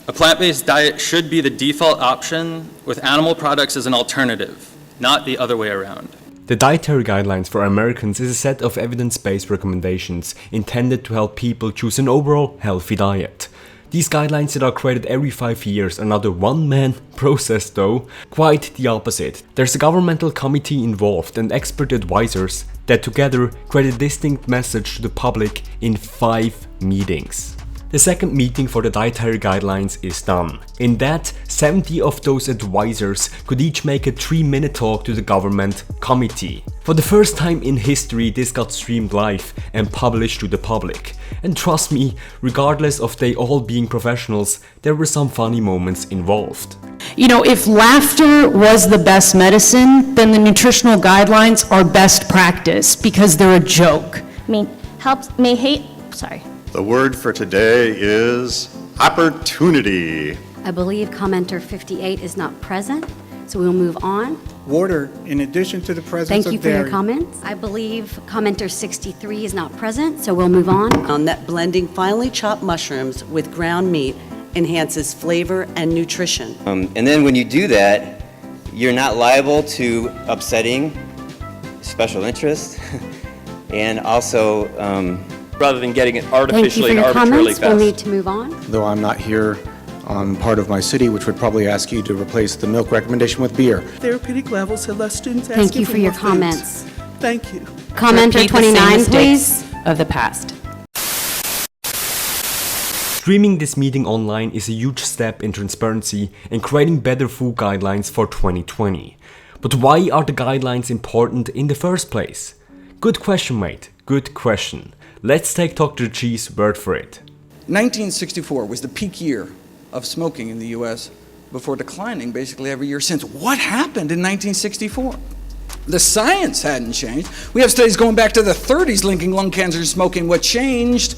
A plant-based diet should be the default option, with animal products as an alternative, not the other way around. The Dietary Guidelines for Americans is a set of evidence-based recommendations intended to help people choose an overall healthy diet. These guidelines that are created every 5 years are not a one-man process though, quite the opposite. There's a governmental committee involved and expert advisors that together create a distinct message to the public in 5 meetings. The second meeting for the Dietary Guidelines is done. In that, 70 of those advisors could each make a 3-minute talk to the government committee. For the first time in history, this got streamed live and published to the public. And trust me, regardless of they all being professionals, there were some funny moments involved. You know, if laughter was the best medicine, then the nutritional guidelines are best practice because they're a joke. The word for today is opportunity. I believe commenter 58 is not present, so we'll move on. Water, in addition to the presence Thank of you for your dairy. comments. I believe commenter 63 is not present, so we'll move on. That blending finely chopped mushrooms with ground meat enhances flavor and nutrition. And then when you do that, you're not liable to upsetting special interests and also rather than getting it Thank you for artificially and your arbitrarily comments. We'll need fast. to move on. Though I'm not here on part of my city, which would probably ask you to replace the milk recommendation with beer. Therapeutic levels have less students asking Thank you for more your foods. comments. Thank you. Commenter Repeat the same 29, mistakes please. of the past. Streaming this meeting online is a huge step in transparency and creating better food guidelines for 2020. But why are the guidelines important in the first place? Good question, mate. Good question. Let's take Dr. G's word for it. 1964 was the peak year of smoking in the U.S. before declining basically every year since. What happened in 1964? The science hadn't changed. We have studies going back to the 30s linking lung cancer to smoking. What changed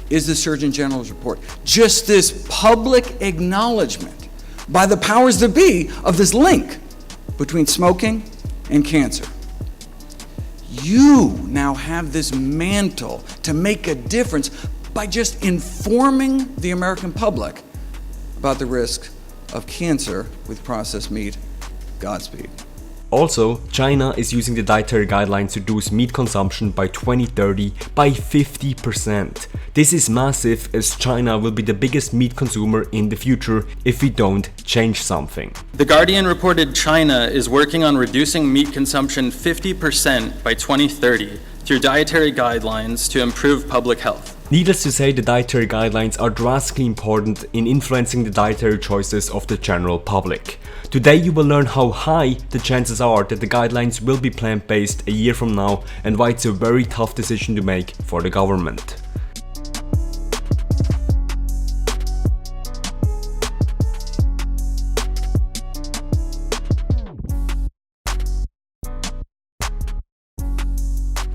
is the Surgeon General's report. Just this public acknowledgement by the powers that be of this link between smoking and cancer. You now have this mantle to make a difference by just informing the American public about the risk of cancer with processed meat. Godspeed. Also, China is using the dietary guidelines to reduce meat consumption by 2030 by 50%. This is massive, as China will be the biggest meat consumer in the future if we don't change something. The Guardian reported China is working on reducing meat consumption 50% by 2030 through dietary guidelines to improve public health. Needless to say, the dietary guidelines are drastically important in influencing the dietary choices of the general public. Today you will learn how high the chances are that the guidelines will be plant-based a year from now and why it's a very tough decision to make for the government.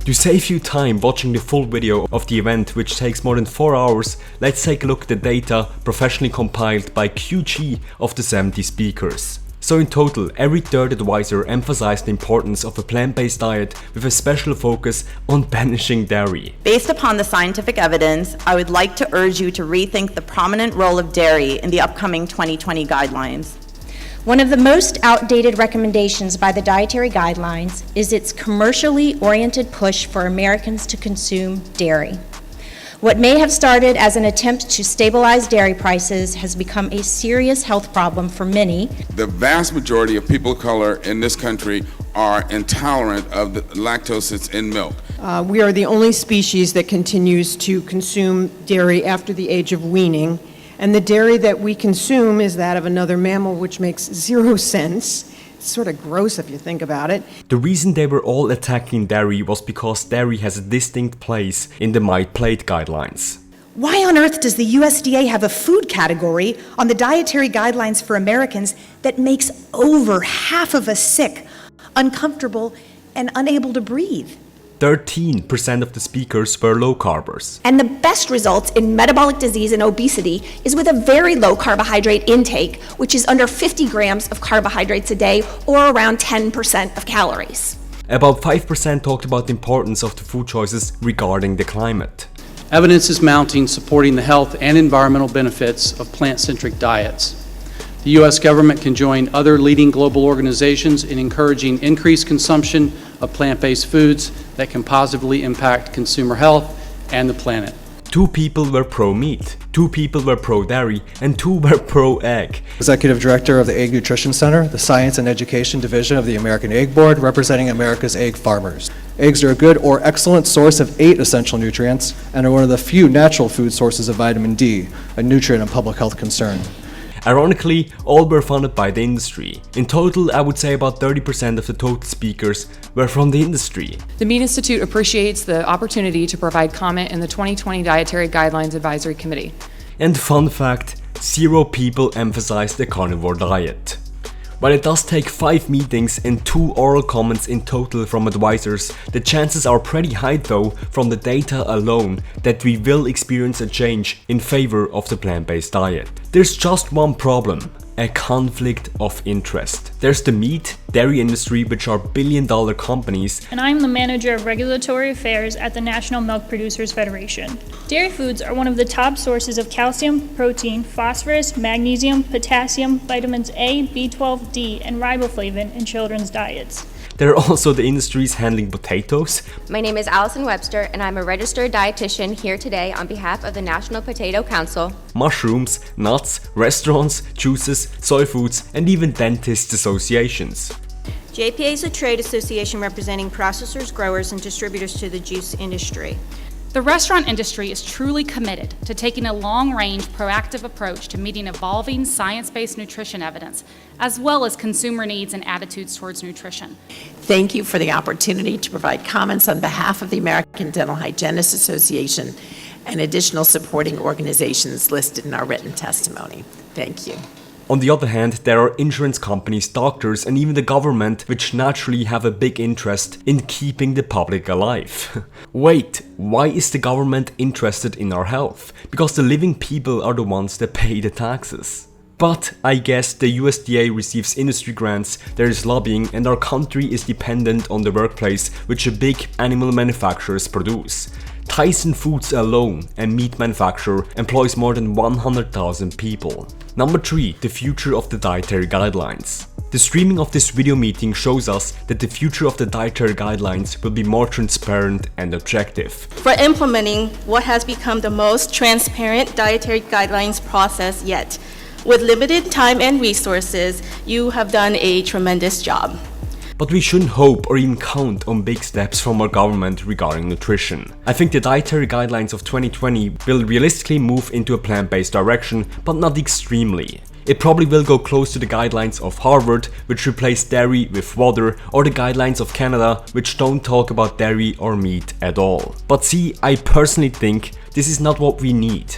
To save you time watching the full video of the event, which takes more than 4 hours, let's take a look at the data professionally compiled by QG of the 70 speakers. So in total, every third advisor emphasized the importance of a plant-based diet with a special focus on banishing dairy. Based upon the scientific evidence, I would like to urge you to rethink the prominent role of dairy in the upcoming 2020 guidelines. One of the most outdated recommendations by the Dietary Guidelines is its commercially oriented push for Americans to consume dairy. What may have started as an attempt to stabilize dairy prices has become a serious health problem for many. The vast majority of people of color in this country are intolerant of the lactose that's in milk. We are the only species that continues to consume dairy after the age of weaning. And the dairy that we consume is that of another mammal, which makes zero sense. It's sort of gross if you think about it. The reason they were all attacking dairy was because dairy has a distinct place in the My Plate guidelines. Why on earth does the USDA have a food category on the Dietary Guidelines for Americans that makes over half of us sick, uncomfortable, and unable to breathe? 13% of the speakers were low carbers. And the best results in metabolic disease and obesity is with a very low carbohydrate intake, which is under 50 grams of carbohydrates a day, or around 10% of calories. About 5% talked about the importance of the food choices regarding the climate. evidence is mounting supporting the health and environmental benefits of plant-centric diets. The U.S. government can join other leading global organizations in encouraging increased consumption of plant-based foods that can positively impact consumer health and the planet. 2 people were pro-meat, 2 people were pro-dairy, and 2 were pro-egg. Executive Director of the Egg Nutrition Center, the Science and Education Division of the American Egg Board, representing America's egg farmers. Eggs are a good or excellent source of 8 essential nutrients and are one of the few natural food sources of vitamin D, a nutrient and public health concern. Ironically, all were funded by the industry. In total, I would say about 30% of the total speakers were from the industry. The Meat Institute appreciates the opportunity to provide comment in the 2020 Dietary Guidelines Advisory Committee. And fun fact, 0 people emphasized the carnivore diet. While it does take 5 meetings and 2 oral comments in total from advisors, the chances are pretty high though, from the data alone, that we will experience a change in favor of the plant-based diet. There's just one problem. A conflict of interest. There's the meat, dairy industry, which are billion-dollar companies. And I'm the manager of regulatory affairs at the National Milk Producers Federation. Dairy foods are one of the top sources of calcium, protein, phosphorus, magnesium, potassium, vitamins A, B12, D, and riboflavin in children's diets. There are also the industries handling potatoes. My name is Allison Webster, and I'm a registered dietitian here today on behalf of the National Potato Council. Mushrooms, nuts, restaurants, juices, soy foods, and even dentists associations. JPA is a trade association representing processors, growers, and distributors to the juice industry. The restaurant industry is truly committed to taking a long-range, proactive approach to meeting evolving science-based nutrition evidence, as well as consumer needs and attitudes towards nutrition. Thank you for the opportunity to provide comments on behalf of the American Dental Hygienists Association and additional supporting organizations listed in our written testimony. Thank you. On the other hand, there are insurance companies, doctors, and even the government, which naturally have a big interest in keeping the public alive. Wait, why is the government interested in our health? Because the living people are the ones that pay the taxes. But I guess the USDA receives industry grants, there is lobbying, and our country is dependent on the workplace which the big animal manufacturers produce. Tyson Foods alone, a meat manufacturer, employs more than 100,000 people. Number 3. The future of the dietary guidelines. The streaming of this video meeting shows us that the future of the dietary guidelines will be more transparent and objective. For implementing what has become the most transparent dietary guidelines process yet. With limited time and resources, you have done a tremendous job. But we shouldn't hope or even count on big steps from our government regarding nutrition. I think the dietary guidelines of 2020 will realistically move into a plant-based direction, but not extremely. It probably will go close to the guidelines of Harvard, which replace dairy with water, or the guidelines of Canada, which don't talk about dairy or meat at all. But see, I personally think this is not what we need.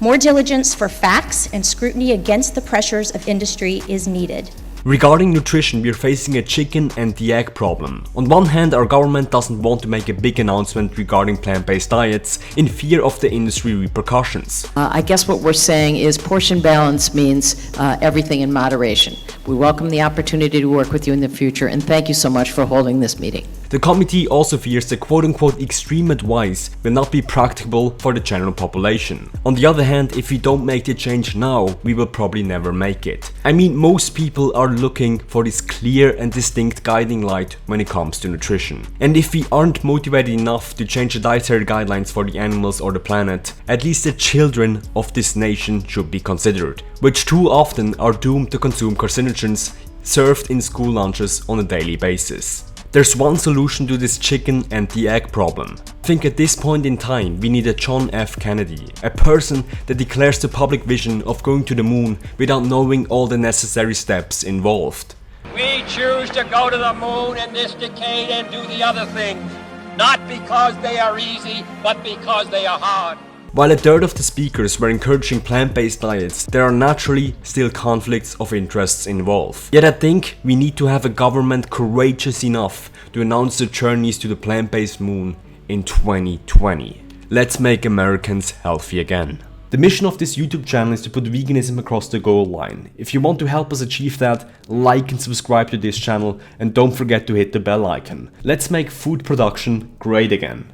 More diligence for facts and scrutiny against the pressures of industry is needed. Regarding nutrition, we are facing a chicken and the egg problem. On one hand, our government doesn't want to make a big announcement regarding plant-based diets in fear of the industry repercussions. I guess what we're saying is portion balance means everything in moderation. We welcome the opportunity to work with you in the future, and thank you so much for holding this meeting. The committee also fears that quote-unquote extreme advice will not be practicable for the general population. On the other hand, if we don't make the change now, we will probably never make it. I mean, most people are looking for this clear and distinct guiding light when it comes to nutrition. And if we aren't motivated enough to change the dietary guidelines for the animals or the planet, at least the children of this nation should be considered, which too often are doomed to consume carcinogens served in school lunches on a daily basis. There's one solution to this chicken and the egg problem. I think at this point in time we need a John F. Kennedy, a person that declares the public vision of going to the moon without knowing all the necessary steps involved. We choose to go to the moon in this decade and do the other things, not because they are easy, but because they are hard. While a third of the speakers were encouraging plant-based diets, there are naturally still conflicts of interests involved. Yet I think we need to have a government courageous enough to announce the journeys to the plant-based moon in 2020. Let's make Americans healthy again. The mission of this YouTube channel is to put veganism across the goal line. If you want to help us achieve that, like and subscribe to this channel, and don't forget to hit the bell icon. Let's make food production great again.